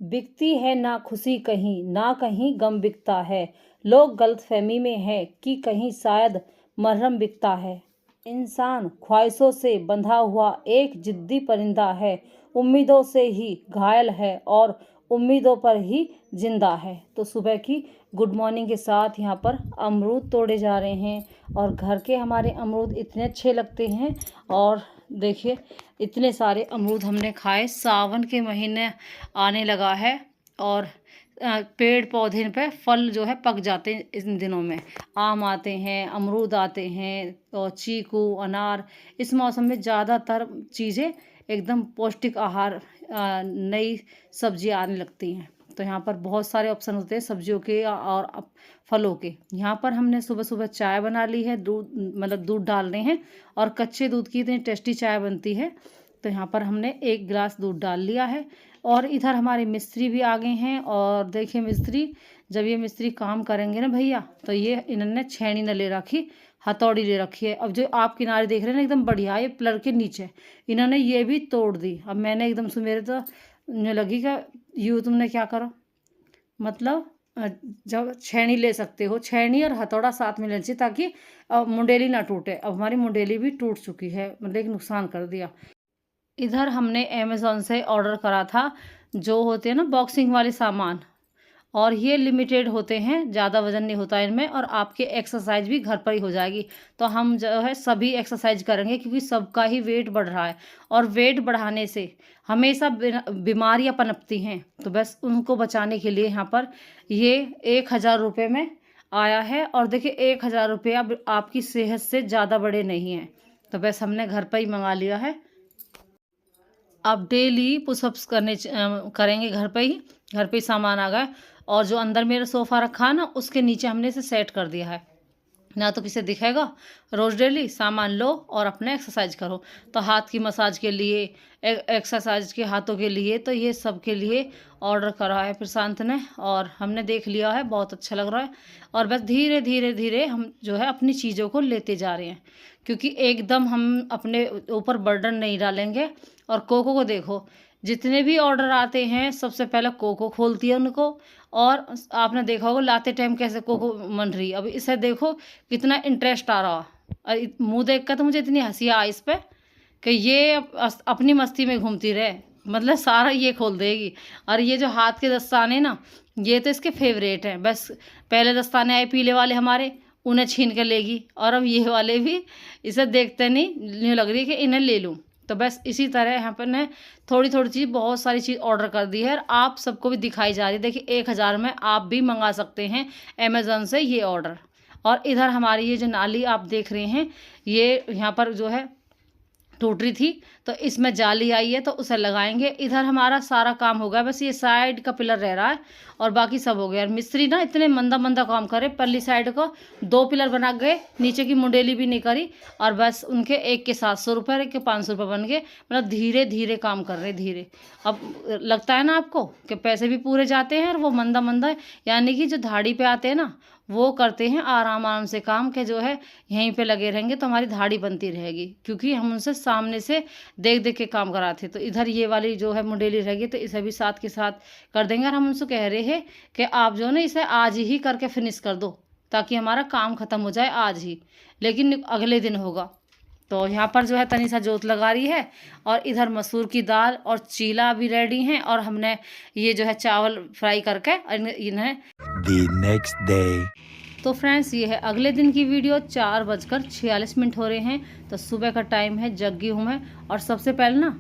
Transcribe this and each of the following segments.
बिकती है ना खुशी कहीं, ना कहीं गम बिकता है। लोग गलतफहमी में है कि कहीं शायद मरहम बिकता है। इंसान ख्वाहिशों से बंधा हुआ एक जिद्दी परिंदा है। उम्मीदों से ही घायल है और उम्मीदों पर ही जिंदा है। तो सुबह की गुड मॉर्निंग के साथ यहाँ पर अमरूद तोड़े जा रहे हैं और घर के हमारे अमरूद इतने अच्छे लगते हैं। और देखिए इतने सारे अमरूद हमने खाए। सावन के महीने आने लगा है और पेड़ पौधे पे फल जो है पक जाते हैं इन दिनों में। आम आते हैं, अमरूद आते हैं और चीकू, अनार। इस मौसम में ज़्यादातर चीज़ें एकदम पौष्टिक आहार, नई सब्जियां आने लगती हैं। तो यहाँ पर बहुत सारे ऑप्शन होते हैं सब्जियों के और फलों के। यहाँ पर हमने सुबह सुबह चाय बना ली है। दूध मतलब दूध डाल रहे हैं और कच्चे दूध की इतनी टेस्टी चाय बनती है। तो यहाँ पर हमने 1 गिलास दूध डाल लिया है। और इधर हमारे मिस्त्री भी आ गए हैं। और देखिए मिस्त्री, जब ये मिस्त्री काम करेंगे ना भैया, तो ये इन्होंने छेनी न ले रखी, हथौड़ी ले रखी है। अब जो आप किनारे देख रहे हैं ना एकदम बढ़िया, ये पिलर के नीचे इन्होंने ये भी तोड़ दी। अब मैंने एकदम से, मेरे तो लगी कि यूँ तुमने क्या करो, मतलब जब छेनी ले सकते हो, छेनी और हथौड़ा साथ में लेना चाहिए ताकि मुंडेली ना टूटे। अब हमारी मुंडेली भी टूट चुकी है, मतलब एक नुकसान कर दिया। इधर हमने अमेज़ॉन से ऑर्डर करा था जो होते हैं ना बॉक्सिंग वाले सामान, और ये लिमिटेड होते हैं, ज़्यादा वज़न नहीं होता इनमें और आपके एक्सरसाइज भी घर पर ही हो जाएगी। तो हम जो है सभी एक्सरसाइज करेंगे क्योंकि सबका ही वेट बढ़ रहा है और वेट बढ़ाने से हमेशा बीमारियां पनपती हैं। तो बस उनको बचाने के लिए यहाँ पर ये 1000 रुपये में आया है। और देखिए 1000 रुपये अब आपकी सेहत से ज़्यादा बड़े नहीं हैं। तो बस हमने घर पर ही मंगा लिया है। अब डेली पुशअप्स करेंगे घर पे ही सामान आ गया। और जो अंदर मेरा सोफ़ा रखा है ना, उसके नीचे हमने इसे सेट कर दिया है, ना तो किसे दिखेगा। रोज़ डेली सामान लो और अपने एक्सरसाइज करो। तो हाथ की मसाज के लिए, एक्सरसाइज के हाथों के लिए, तो ये सब के लिए ऑर्डर करा है प्रशांत ने और हमने देख लिया है, बहुत अच्छा लग रहा है। और बस धीरे धीरे धीरे हम जो है अपनी चीज़ों को लेते जा रहे हैं क्योंकि एकदम हम अपने ऊपर बर्डन नहीं डालेंगे। और कोको को देखो, जितने भी ऑर्डर आते हैं सबसे पहले कोको खोलती है उनको। और आपने देखा होगा लाते टाइम कैसे कोको मन रही। अब इसे देखो कितना इंटरेस्ट आ रहा। और मुंह देख कर तो मुझे इतनी हंसी आई इस पे कि ये अपनी मस्ती में घूमती रहे, मतलब सारा ये खोल देगी। और ये जो हाथ के दस्ताने ना, ये तो इसके फेवरेट हैं। बस पहले दस्ताने आए पीले वाले हमारे, उन्हें छीन कर लेगी। और अब ये वाले भी इसे देखते नहीं लग रही है कि इन्हें ले लूँ। तो बस इसी तरह यहाँ पर ने थोड़ी थोड़ी चीज़, बहुत सारी चीज़ ऑर्डर कर दी है और आप सबको भी दिखाई जा रही है। देखिए 1000 में आप भी मंगा सकते हैं अमेज़न से ये ऑर्डर। और इधर हमारी ये जो नाली आप देख रहे हैं, ये यहाँ पर जो है टूट रही थी, तो इसमें जाली आई है तो उसे लगाएंगे। इधर हमारा सारा काम हो गया, बस ये साइड का पिलर रह रहा है और बाकी सब हो गया। और मिस्त्री ना इतने मंदा मंदा काम करे, पल्ली साइड को 2 पिलर बना गए, नीचे की मुंडेली भी नहीं करी। और बस उनके एक के 700 रुपये, एक के 500 रुपये बन गए। मतलब धीरे धीरे काम कर रहे, धीरे। अब लगता है ना आपको कि पैसे भी पूरे जाते हैं और वो मंदा मंदा, यानी कि जो धाड़ी पे आते हैं ना, वो करते हैं आराम आराम से काम के जो है यहीं पे लगे रहेंगे तो हमारी धाड़ी बनती रहेगी क्योंकि हम उनसे सामने से देख देख के काम कराते। तो इधर ये वाली जो है मुंडेली रहेगी तो इसे भी साथ के साथ कर देंगे। और हम उनसे कह रहे हैं कि आप जो है ना इसे आज ही करके फिनिश कर दो ताकि हमारा काम ख़त्म हो जाए आज ही, लेकिन अगले दिन होगा। तो यहाँ पर जो है तनीसा जोत लगा रही है और इधर मसूर की दाल और चीला भी रेडी हैं। और हमने ये जो है चावल फ्राई करके इन्हें The next day. तो फ्रेंड्स ये है अगले दिन की वीडियो। 4:46 हो रहे हैं। तो सुबह का टाइम है, जगी हूँ मैं। और सबसे पहले ना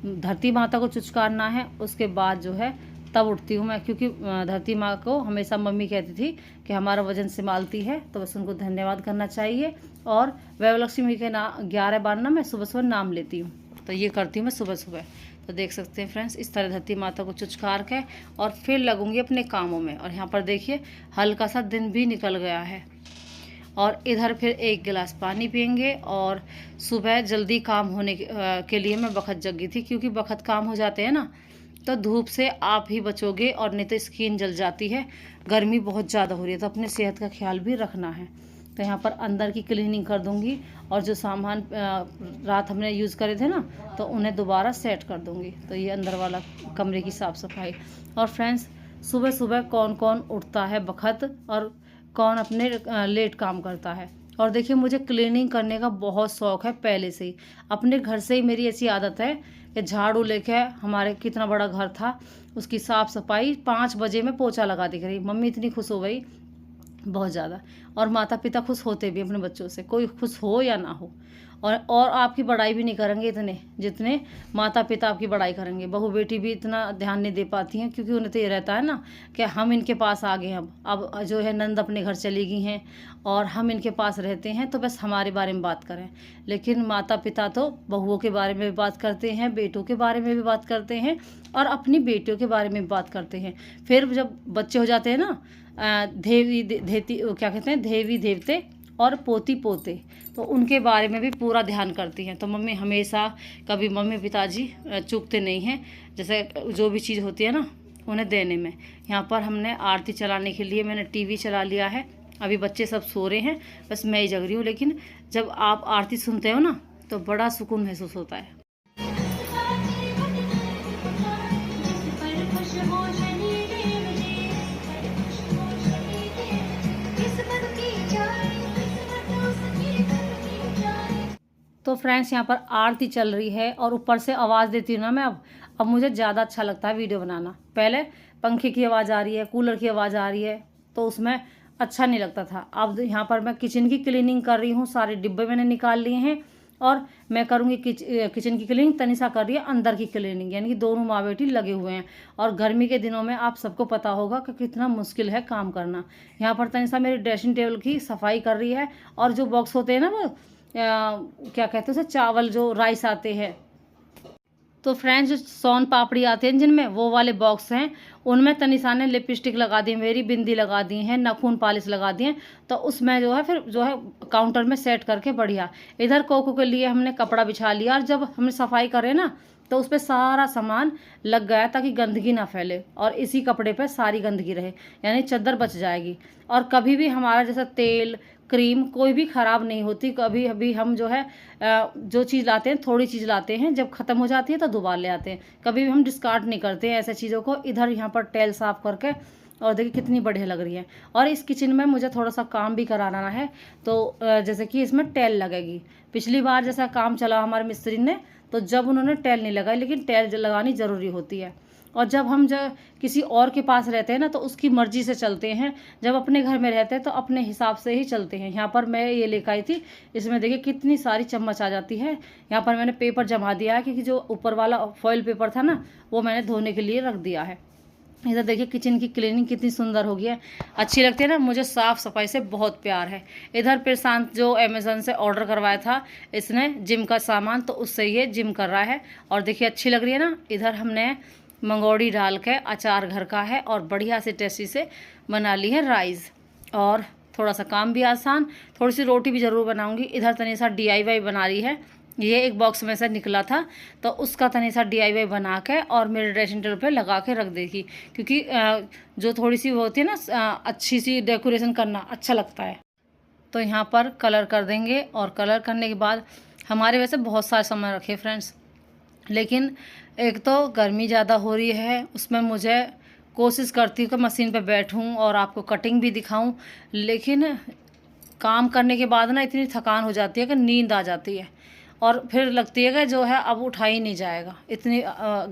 धरती माता को चुचकारना है, उसके बाद जो है तब उठती हूँ मैं क्योंकि धरती माँ को हमेशा मम्मी कहती थी कि हमारा वजन संभालती है, तो बस उनको धन्यवाद करना चाहिए। और वैभवलक्ष्मी के 11 बार ना मैं सुबह सुबह नाम लेती हूँ, तो ये करती हूँ मैं सुबह सुबह। तो देख सकते हैं फ्रेंड्स, इस तरह धरती माता को चुचकार के और फिर लगूंगी अपने कामों में। और यहाँ पर देखिए हल्का सा दिन भी निकल गया है। और इधर फिर 1 गिलास पानी पियेंगे। और सुबह जल्दी काम होने के लिए मैं बखत जगी थी क्योंकि बखत काम हो जाते हैं ना तो धूप से आप ही बचोगे और नहीं तो स्किन जल जाती है। गर्मी बहुत ज़्यादा हो रही है तो अपने सेहत का ख्याल भी रखना है। तो यहाँ पर अंदर की क्लीनिंग कर दूँगी और जो सामान रात हमने यूज़ करे थे ना, तो उन्हें दोबारा सेट कर दूँगी। तो ये अंदर वाला कमरे की साफ़ सफाई। और फ्रेंड्स, सुबह सुबह कौन कौन उठता है बखत और कौन अपने लेट काम करता है। और देखिए, मुझे क्लीनिंग करने का बहुत शौक़ है पहले से ही। अपने घर से ही मेरी ऐसी आदत है कि झाड़ू लेके, हमारे कितना बड़ा घर था, उसकी साफ़ सफाई 5 बजे में पोछा लगा दी करी। मम्मी इतनी खुश हो गई, बहुत ज़्यादा। और माता पिता खुश होते भी अपने बच्चों से, कोई खुश हो या ना हो। और आपकी बड़ाई भी नहीं करेंगे इतने जितने माता पिता आपकी बड़ाई करेंगे। बहू बेटी भी इतना ध्यान नहीं दे पाती हैं, क्योंकि उन्हें तो ये रहता है ना कि हम इनके पास आ गए। अब जो है नंद अपने घर चली गई हैं और हम इनके पास रहते हैं, तो बस हमारे बारे में बात करें। लेकिन माता पिता तो बहुओं के बारे में भी बात करते हैं, बेटों के बारे में भी बात करते हैं और अपनी बेटियों के बारे में भी बात करते हैं। फिर जब बच्चे हो जाते हैं ना, क्या कहते हैं, देवी देवते और पोती पोते, तो उनके बारे में भी पूरा ध्यान करती हैं। तो मम्मी हमेशा, कभी मम्मी पिताजी चूकते नहीं हैं, जैसे जो भी चीज़ होती है ना उन्हें देने में। यहाँ पर हमने आरती चलाने के लिए मैंने टीवी चला लिया है। अभी बच्चे सब सो रहे हैं, बस मैं ही जग रही हूँ। लेकिन जब आप आरती सुनते हो ना, तो बड़ा सुकून महसूस होता है। तो फ्रेंड्स, यहाँ पर आरती चल रही है और ऊपर से आवाज़ देती हूँ ना मैं। अब मुझे ज़्यादा अच्छा लगता है वीडियो बनाना। पहले पंखे की आवाज़ आ रही है, कूलर की आवाज़ आ रही है, तो उसमें अच्छा नहीं लगता था। अब यहाँ पर मैं किचन की क्लीनिंग कर रही हूँ, सारे डिब्बे मैंने निकाल लिए हैं और मैं करूँगी किचन की क्लीनिंग। तनिषा कर रही है अंदर की क्लीनिंग, यानी कि दोनों माँ बेटी लगे हुए हैं। और गर्मी के दिनों में आप सबको पता होगा कि कितना मुश्किल है काम करना। यहाँ पर तनिषा मेरी ड्रेसिंग टेबल की सफाई कर रही है। और जो बॉक्स होते हैं ना, वो क्या कहते हैं उसे, चावल जो राइस आते हैं, तो फ्रेंड्स जो सोन पापड़ी आते हैं जिनमें, वो वाले बॉक्स हैं, उनमें तनिषा ने लिपस्टिक लगा दी, मेरी बिंदी लगा दी हैं, नाखून पॉलिश लगा दिए। तो उसमें जो है फिर जो है काउंटर में सेट करके बढ़िया। इधर कोको के लिए हमने कपड़ा बिछा लिया और जब हमने सफाई करे ना, तो उस पर सारा सामान लग गया ताकि गंदगी ना फैले और इसी कपड़े पे सारी गंदगी रहे, यानी चादर बच जाएगी। और कभी भी हमारा जैसा तेल क्रीम कोई भी ख़राब नहीं होती। कभी अभी हम जो है जो चीज़ लाते हैं, थोड़ी चीज़ लाते हैं, जब ख़त्म हो जाती है तो दोबारा ले आते हैं। कभी भी हम डिस्कार्ड नहीं करते हैं ऐसे चीज़ों को। इधर यहाँ पर टेल साफ़ करके, और देखिए कितनी बढ़िया लग रही है। और इस किचन में मुझे थोड़ा सा काम भी कराना है, तो जैसे कि इसमें टेल लगेगी। पिछली बार जैसा काम चला हमारे मिस्त्री ने, तो जब उन्होंने टेल नहीं लगाई, लेकिन टेल लगानी ज़रूरी होती है। और जब हम किसी और के पास रहते हैं ना, तो उसकी मर्ज़ी से चलते हैं। जब अपने घर में रहते हैं तो अपने हिसाब से ही चलते हैं। यहाँ पर मैं ये लेकर आई थी, इसमें देखिए कितनी सारी चम्मच आ जाती है। यहाँ पर मैंने पेपर जमा दिया है, क्योंकि जो ऊपर वाला फॉइल पेपर था ना, वो मैंने धोने के लिए रख दिया है। इधर देखिए किचन की क्लीनिंग कितनी सुंदर हो गई है, अच्छी लगती है ना। मुझे साफ़ सफाई से बहुत प्यार है। इधर प्रशांत जो अमेज़न से ऑर्डर करवाया था इसने जिम का सामान, तो उससे ये जिम कर रहा है। और देखिए अच्छी लग रही है ना। इधर हमने मंगोड़ी डाल के अचार घर का है और बढ़िया से टेस्टी से बना ली है राइस। और थोड़ा सा काम भी आसान, थोड़ी सी रोटी भी ज़रूर बनाऊंगी। इधर तनिषा DIY बना रही है। ये एक बॉक्स में से निकला था, तो उसका तनिषा DIY बना के और मेरे ड्रेसिंग टेबल पे लगा के रख देगी, क्योंकि जो थोड़ी सी वो होती है ना, अच्छी सी डेकोरेशन करना अच्छा लगता है। तो यहाँ पर कलर कर देंगे और कलर करने के बाद हमारे वैसे बहुत सारे सामान रखे फ्रेंड्स, लेकिन एक तो गर्मी ज़्यादा हो रही है, उसमें मुझे कोशिश करती हूँ कि मशीन पे बैठूँ और आपको कटिंग भी दिखाऊँ, लेकिन काम करने के बाद ना इतनी थकान हो जाती है कि नींद आ जाती है और फिर लगती है कि जो है अब उठा ही नहीं जाएगा, इतनी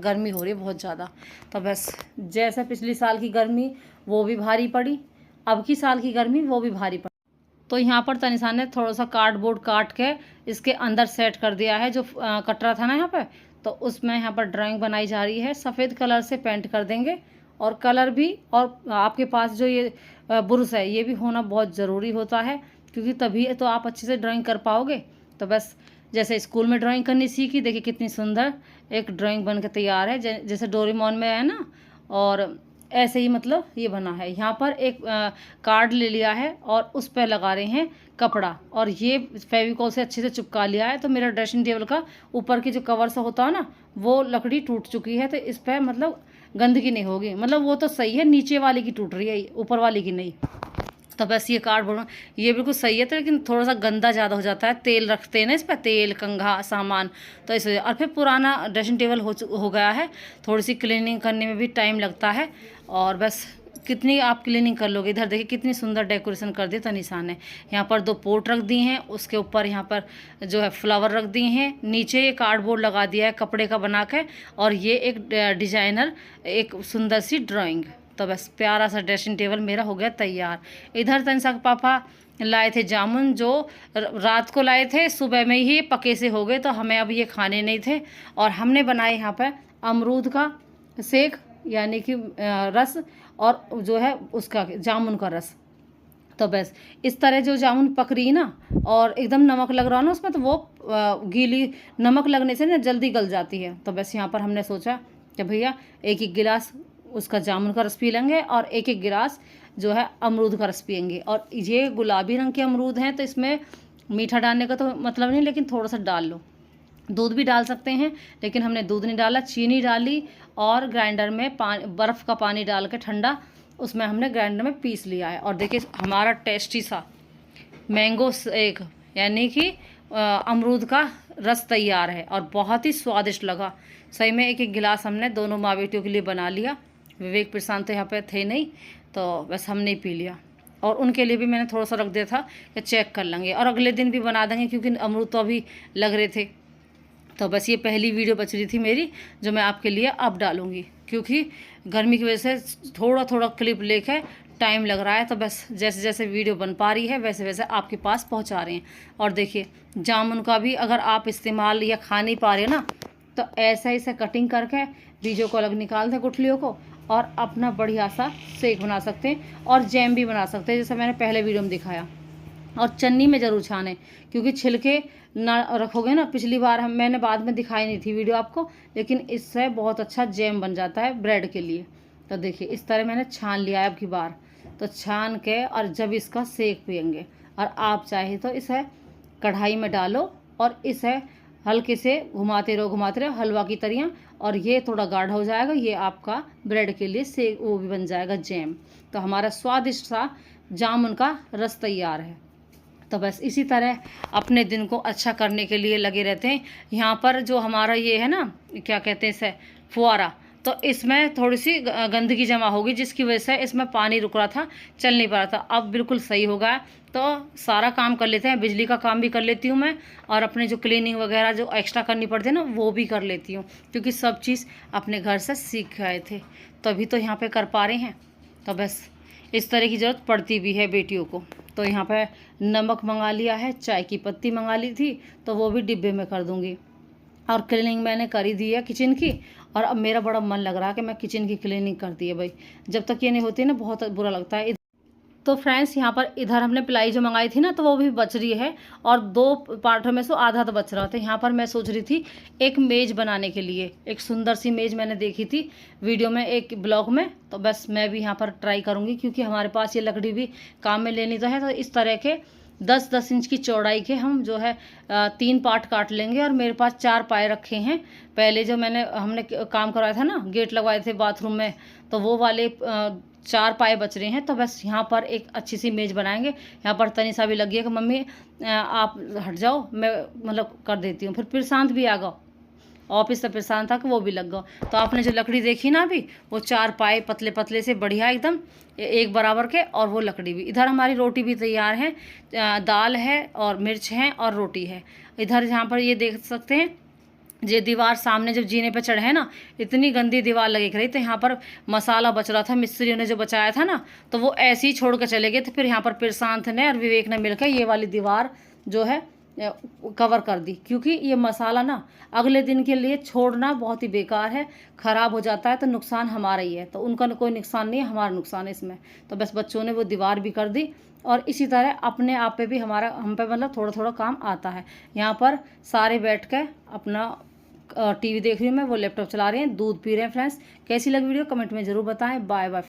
गर्मी हो रही है बहुत ज़्यादा। तो बस जैसे पिछली साल की गर्मी वो भी भारी पड़ी, अब की साल की गर्मी वो भी भारी पड़ी। तो यहाँ पर तनिषा ने थोड़ा सा कार्डबोर्ड काट के इसके अंदर सेट कर दिया है, जो कटरा था ना यहाँ पे, तो उसमें यहाँ पर ड्राइंग बनाई जा रही है। सफ़ेद कलर से पेंट कर देंगे और कलर भी, और आपके पास जो ये ब्रश है ये भी होना बहुत ज़रूरी होता है, क्योंकि तभी तो आप अच्छे से ड्राइंग कर पाओगे। तो बस जैसे स्कूल में ड्राइंग करनी सीखी, देखिए कितनी सुंदर एक ड्राइंग बन के तैयार है, जैसे डोरेमोन में है ना, और ऐसे ही मतलब ये बना है। यहाँ पर एक कार्ड ले लिया है और उस पर लगा रहे हैं कपड़ा, और ये फेविकॉल से अच्छे से चिपका लिया है। तो मेरा ड्रेसिंग टेबल का ऊपर की जो कवर सा होता है ना, वो लकड़ी टूट चुकी है, तो इस पर मतलब गंदगी नहीं होगी। मतलब वो तो सही है, नीचे वाली की टूट रही है, ऊपर वाली की नहीं। तो बस ये कार्डबोर्ड ये बिल्कुल सही है, तो लेकिन थोड़ा सा गंदा ज़्यादा हो जाता है, तेल रखते हैं ना इस पर, तेल कंघा सामान, तो इस वजह। और फिर पुराना ड्रेसिंग टेबल हो गया है, थोड़ी सी क्लीनिंग करने में भी टाइम लगता है। और बस कितनी आप क्लीनिंग कर लोगे। इधर देखिए कितनी सुंदर डेकोरेशन कर दी तनिषा ने। यहाँ पर 2 पोट रख दी हैं, उसके ऊपर यहाँ पर जो है फ्लावर रख दिए हैं, नीचे ये कार्डबोर्ड लगा दिया है कपड़े का बना के, और ये एक डिजाइनर एक सुंदर सी ड्राइंग। तो बस प्यारा सा ड्रेसिंग टेबल मेरा हो गया तैयार। इधर तनिषा के पापा लाए थे जामुन, जो रात को लाए थे, सुबह में ही पके से हो गए, तो हमें अब ये खाने नहीं थे। और हमने बनाए यहाँ पर अमरूद का सेक, यानी कि रस, और जो है उसका जामुन का रस। तो बस इस तरह जो जामुन पक रही ना, और एकदम नमक लग रहा है ना उसमें, तो वो गीली, नमक लगने से ना जल्दी गल जाती है। तो बस यहाँ पर हमने सोचा कि भैया 1-1 गिलास उसका जामुन का रस पी लेंगे, और 1-1 गिलास जो है अमरूद का रस पियेंगे। और ये गुलाबी रंग के अमरूद हैं, तो इसमें मीठा डालने का तो मतलब नहीं, लेकिन थोड़ा सा डाल लो। दूध भी डाल सकते हैं, लेकिन हमने दूध नहीं डाला, चीनी डाली, और ग्राइंडर में बर्फ़ का पानी डाल के ठंडा, उसमें हमने ग्राइंडर में पीस लिया है। और देखिए हमारा टेस्टी सा मैंगो शेक, यानी कि अमरूद का रस तैयार है, और बहुत ही स्वादिष्ट लगा। सही में 1-1 गिलास हमने दोनों माँ बेटियों के लिए बना लिया। विवेक प्रशांत तो यहाँ पे थे नहीं, तो बस हमने ही पी लिया। और उनके लिए भी मैंने थोड़ा सा रख दिया था कि चेक कर लेंगे, और अगले दिन भी बना देंगे, क्योंकि अमरूद तो अभी लग रहे थे। तो बस ये पहली वीडियो बच रही थी मेरी, जो मैं आपके लिए अब डालूँगी, क्योंकि गर्मी की वजह से थोड़ा थोड़ा क्लिप लेके टाइम लग रहा है। तो बस जैसे जैसे वीडियो बन पा रही है, वैसे वैसे आपके पास पहुंचा रहे हैं। और देखिए जामुन का भी अगर आप इस्तेमाल या खा नहीं पा रहे ना, तो ऐसा ऐसे कटिंग करके बीजों को अलग निकाल दें, गुठलियों को, और अपना बढ़िया सा शेक बना सकते हैं, और जैम भी बना सकते हैं, जैसे मैंने पहले वीडियो में दिखाया। और चन्नी में ज़रूर छाने, क्योंकि छिलके ना रखोगे ना, पिछली बार मैंने बाद में दिखाई नहीं थी वीडियो आपको, लेकिन इससे बहुत अच्छा जैम बन जाता है ब्रेड के लिए। तो देखिए इस तरह मैंने छान लिया है अब की बार, तो छान के और जब इसका सेक पियेंगे। और आप चाहे तो इसे कढ़ाई में डालो, और इसे हल्के से घुमाते रहो हलवा की तरह, और ये थोड़ा गाढ़ा हो जाएगा, ये आपका ब्रेड के लिए सेक वो भी बन जाएगा जैम। तो हमारा स्वादिष्ट सा जामुन का रस तैयार है। तो बस इसी तरह अपने दिन को अच्छा करने के लिए लगे रहते हैं। यहाँ पर जो हमारा ये है ना, क्या कहते हैं इसे, फुआरा, तो इसमें थोड़ी सी गंदगी जमा होगी, जिसकी वजह से इसमें पानी रुक रहा था, चल नहीं पा रहा था। अब बिल्कुल सही हो गया। तो सारा काम कर लेते हैं, बिजली का काम भी कर लेती हूँ मैं, और अपने जो क्लीनिंग वगैरह जो एक्स्ट्रा करनी पड़ती है ना, वो भी कर लेती हूँ, क्योंकि सब चीज़ अपने घर से सीख आए थे, तभी तो यहाँ पे कर पा रहे हैं। तो बस इस तरह की ज़रूरत पड़ती भी है बेटियों को। तो यहाँ पे नमक मंगा लिया है, चाय की पत्ती मंगा ली थी, तो वो भी डिब्बे में कर दूँगी। और क्लीनिंग मैंने कर ही दी है किचन की, और अब मेरा बड़ा मन लग रहा है कि मैं किचन की क्लीनिंग करती है भाई। जब तक ये नहीं होती ना, बहुत बुरा लगता है। तो फ्रेंड्स यहाँ पर इधर हमने प्लाई जो मंगाई थी ना, तो वो भी बच रही है, और 2 पार्टों में से आधा तो बच रहा था। यहाँ पर मैं सोच रही थी एक मेज़ बनाने के लिए, एक सुंदर सी मेज़ मैंने देखी थी वीडियो में, एक ब्लॉग में। तो बस मैं भी यहाँ पर ट्राई करूँगी, क्योंकि हमारे पास ये लकड़ी भी काम में लेनी तो है। तो इस तरह के 10-10 इंच की चौड़ाई के हम जो है 3 पार्ट काट लेंगे। और मेरे पास 4 पाए रखे हैं, पहले जो हमने काम करवाया था ना, गेट लगवाए थे बाथरूम में, तो वो वाले 4 पाए बच रहे हैं। तो बस यहाँ पर एक अच्छी सी मेज़ बनाएंगे। यहाँ पर तनिषा भी लगी है कि मम्मी आप हट जाओ, मैं मतलब कर देती हूँ। फिर प्रशांत भी आ गया, ऑफिस से प्रशांत था कि वो भी लग गया। तो आपने जो लकड़ी देखी ना अभी, वो 4 पाए पतले पतले से बढ़िया एकदम एक बराबर के, और वो लकड़ी भी। इधर हमारी रोटी भी तैयार है, दाल है और मिर्च है और रोटी है। इधर यहाँ पर ये देख सकते हैं, ये दीवार सामने जब जीने पे चढ़े है ना, इतनी गंदी दीवार लगी रही। तो यहाँ पर मसाला बच रहा था, मिस्त्रियों ने जो बचाया था ना, तो वो ऐसे ही छोड़ कर चले गए। तो फिर यहाँ पर प्रशांत ने और विवेक ने मिलकर ये वाली दीवार जो है कवर कर दी, क्योंकि ये मसाला ना अगले दिन के लिए छोड़ना बहुत ही बेकार है, ख़राब हो जाता है, तो नुकसान हमारा ही है। तो उनका कोई नुकसान नहीं है, हमारा नुकसान है इसमें। तो बस बच्चों ने वो दीवार भी कर दी, और इसी तरह अपने आप पे भी हम पे मतलब थोड़ा थोड़ा काम आता है। यहाँ पर सारे बैठ कर अपना टीवी देख रही हूँ मैं, वो लैपटॉप चला रहे हैं, दूध पी रहे हैं। फ्रेंड्स कैसी लगी वीडियो कमेंट में ज़रूर बताएं। Bye bye.